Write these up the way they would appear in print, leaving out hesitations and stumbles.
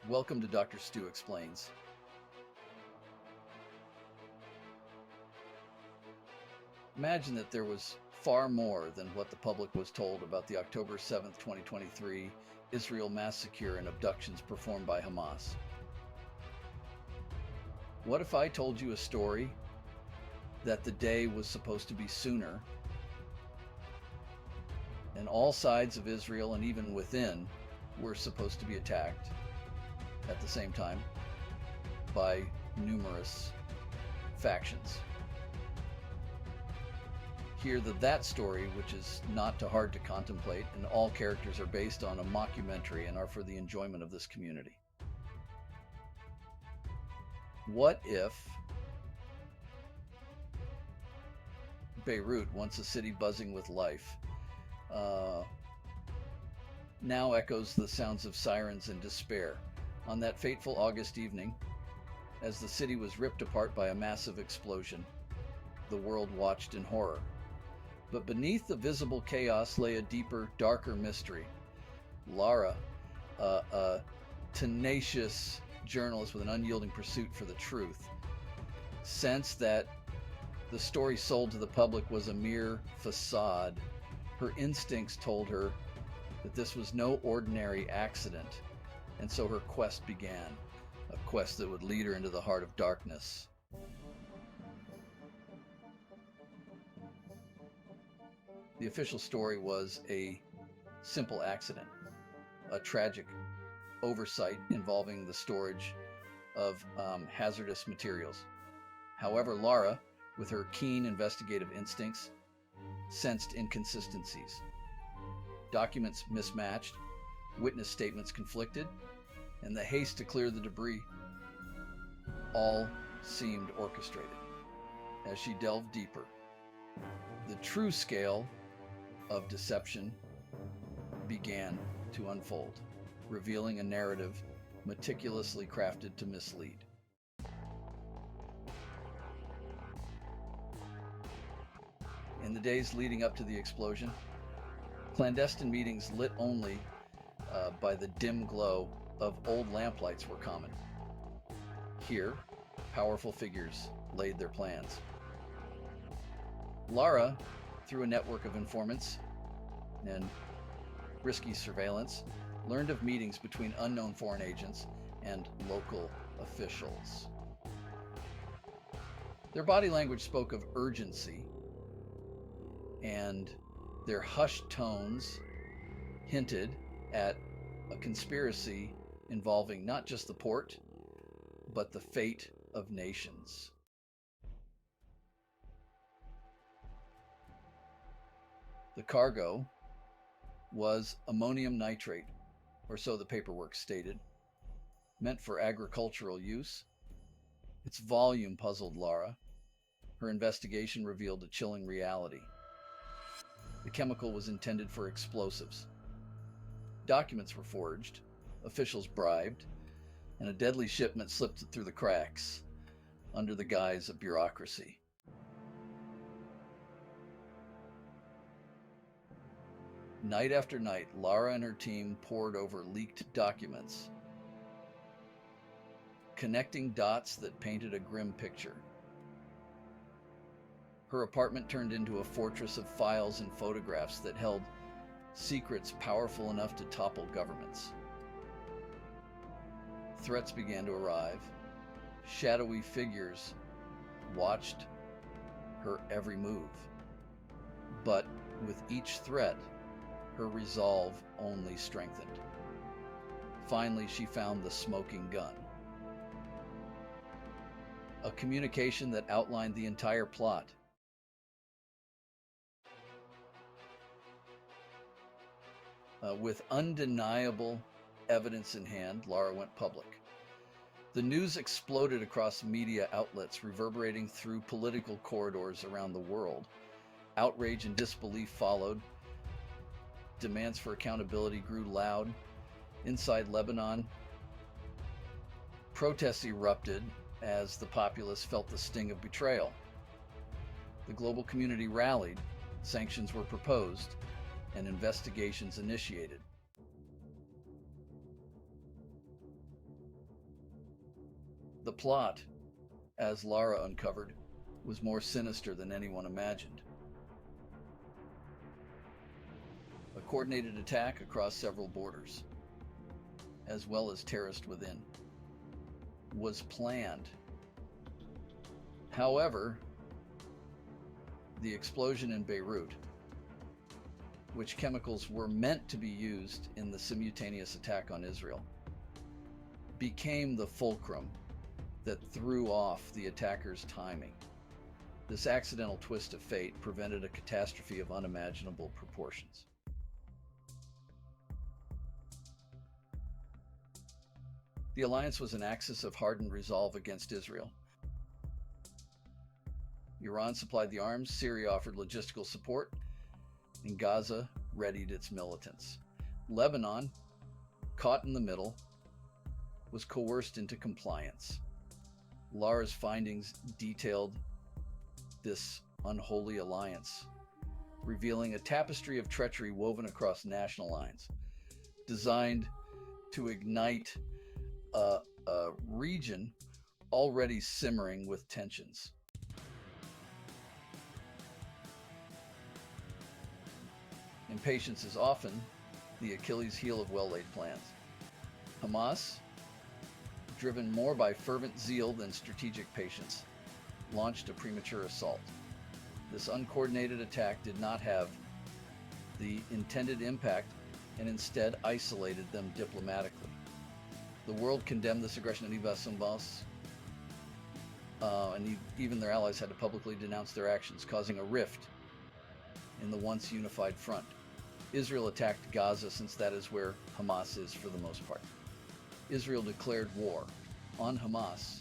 Welcome to Dr. Stu Explains. Imagine that there was far more than what the public was told about the October 7th, 2023 Israel massacre and abductions performed by Hamas. What if I told you a story that the day was supposed to be sooner, and all sides of Israel and even within were supposed to be attacked at the same time by numerous factions? Hear that story, which is not too hard to contemplate, and all characters are based on a mockumentary and are for the enjoyment of this community. What if Beirut, once a city buzzing with life, now echoes the sounds of sirens and despair? On that fateful August evening, as the city was ripped apart by a massive explosion, the world watched in horror. But beneath the visible chaos lay a deeper, darker mystery. Lara, a tenacious journalist with an unyielding pursuit for the truth, sensed that the story sold to the public was a mere facade. Her instincts told her that this was no ordinary accident, and so her quest began, a quest that would lead her into the heart of darkness. The official story was a simple accident, a tragic oversight involving the storage of hazardous materials. However, Lara, with her keen investigative instincts, sensed inconsistencies. Documents mismatched, witness statements conflicted, and the haste to clear the debris all seemed orchestrated. As she delved deeper, the true scale of deception began to unfold, revealing a narrative meticulously crafted to mislead. In the days leading up to the explosion, clandestine meetings lit only by the dim glow of old lamplights were common. Here, powerful figures laid their plans. Lara, through a network of informants and risky surveillance, learned of meetings between unknown foreign agents and local officials. Their body language spoke of urgency, and their hushed tones hinted at a conspiracy involving not just the port, but the fate of nations. The cargo was ammonium nitrate, or so the paperwork stated, meant for agricultural use. Its volume puzzled Lara. Her investigation revealed a chilling reality. The chemical was intended for explosives. Documents were forged, officials bribed, and a deadly shipment slipped through the cracks under the guise of bureaucracy. Night after night, Lara and her team pored over leaked documents, connecting dots that painted a grim picture. Her apartment turned into a fortress of files and photographs that held secrets powerful enough to topple governments. Threats began to arrive. Shadowy figures watched her every move. But with each threat, her resolve only strengthened. Finally, she found the smoking gun. A communication that outlined the entire plot. With undeniable evidence in hand, Lara went public. The news exploded across media outlets, reverberating through political corridors around the world. Outrage and disbelief followed. Demands for accountability grew loud. Inside Lebanon, protests erupted as the populace felt the sting of betrayal. The global community rallied, sanctions were proposed, and investigations initiated. The plot, as Lara uncovered, was more sinister than anyone imagined. A coordinated attack across several borders, as well as terrorists within, was planned. However, the explosion in Beirut, which chemicals were meant to be used in the simultaneous attack on Israel, became the fulcrum that threw off the attacker's timing. This accidental twist of fate prevented a catastrophe of unimaginable proportions. The alliance was an axis of hardened resolve against Israel. Iran supplied the arms, Syria offered logistical support, and Gaza readied its militants. Lebanon, caught in the middle, was coerced into compliance. Lara's findings detailed this unholy alliance, revealing a tapestry of treachery woven across national lines, designed to ignite a region already simmering with tensions. Impatience is often the Achilles heel of well-laid plans. Hamas, driven more by fervent zeal than strategic patience, launched a premature assault. This uncoordinated attack did not have the intended impact and instead isolated them diplomatically. The world condemned this aggression at Yves Saint-Bas, and even their allies had to publicly denounce their actions, causing a rift in the once unified front. Israel attacked Gaza since that is where Hamas is for the most part. Israel declared war on Hamas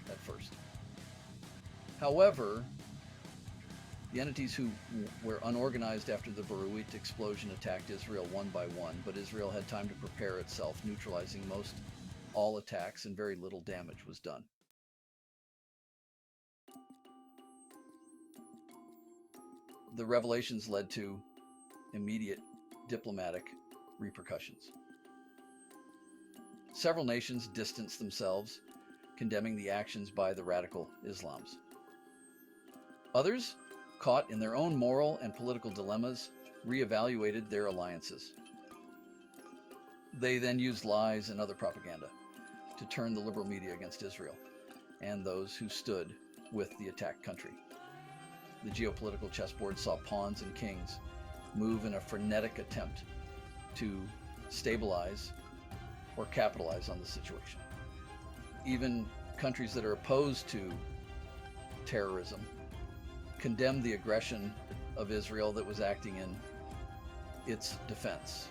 at first. However, the entities who were unorganized after the Beirut explosion attacked Israel one by one, but Israel had time to prepare itself, neutralizing most all attacks, and very little damage was done. The revelations led to immediate diplomatic repercussions. Several nations distanced themselves, condemning the actions by the radical Islams. Others, caught in their own moral and political dilemmas, reevaluated their alliances. They then used lies and other propaganda to turn the liberal media against Israel and those who stood with the attacked country. The geopolitical chessboard saw pawns and kings move in a frenetic attempt to stabilize or capitalize on the situation. Even countries that are opposed to terrorism condemned the aggression of Israel that was acting in its defense.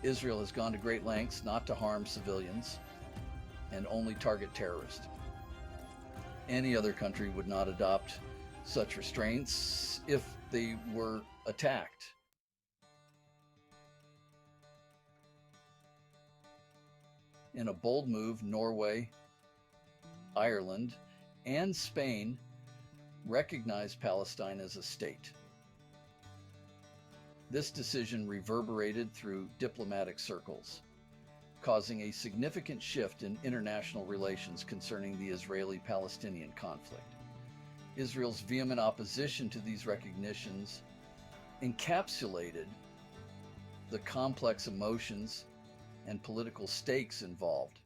Israel has gone to great lengths not to harm civilians and only target terrorists. Any other country would not adopt such restraints if they were attacked. In a bold move, Norway, Ireland, and Spain recognized Palestine as a state. This decision reverberated through diplomatic circles, causing a significant shift in international relations concerning the Israeli-Palestinian conflict. Israel's vehement opposition to these recognitions encapsulated the complex emotions and political stakes involved.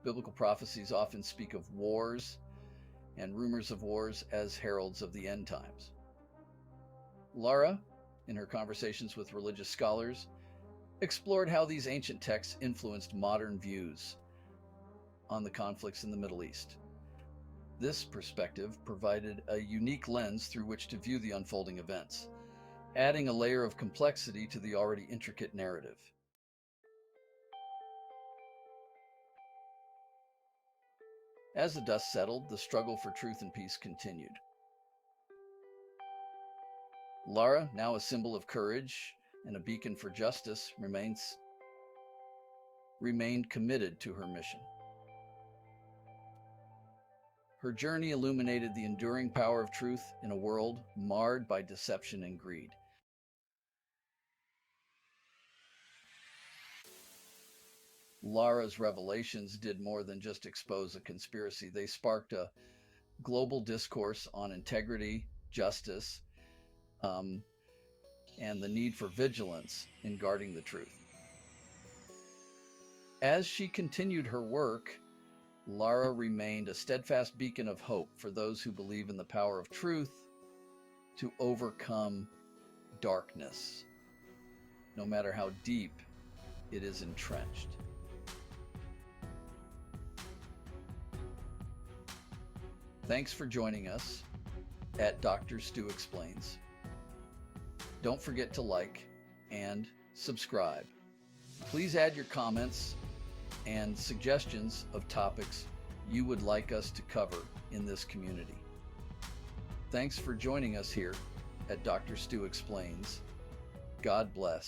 Biblical prophecies often speak of wars and rumors of wars as heralds of the end times. Lara, in her conversations with religious scholars, explored how these ancient texts influenced modern views on the conflicts in the Middle East. This perspective provided a unique lens through which to view the unfolding events, adding a layer of complexity to the already intricate narrative. As the dust settled, the struggle for truth and peace continued. Lara, now a symbol of courage and a beacon for justice, remained committed to her mission. Her journey illuminated the enduring power of truth in a world marred by deception and greed. Lara's revelations did more than just expose a conspiracy. They sparked a global discourse on integrity, justice, um, and the need for vigilance in guarding the truth. As she continued her work, Lara remained a steadfast beacon of hope for those who believe in the power of truth to overcome darkness, no matter how deep it is entrenched. Thanks for joining us at Dr. Stu Explains. Don't forget to like and subscribe. Please add your comments and suggestions of topics you would like us to cover in this community. Thanks for joining us here at Dr. Stu Explains. God bless.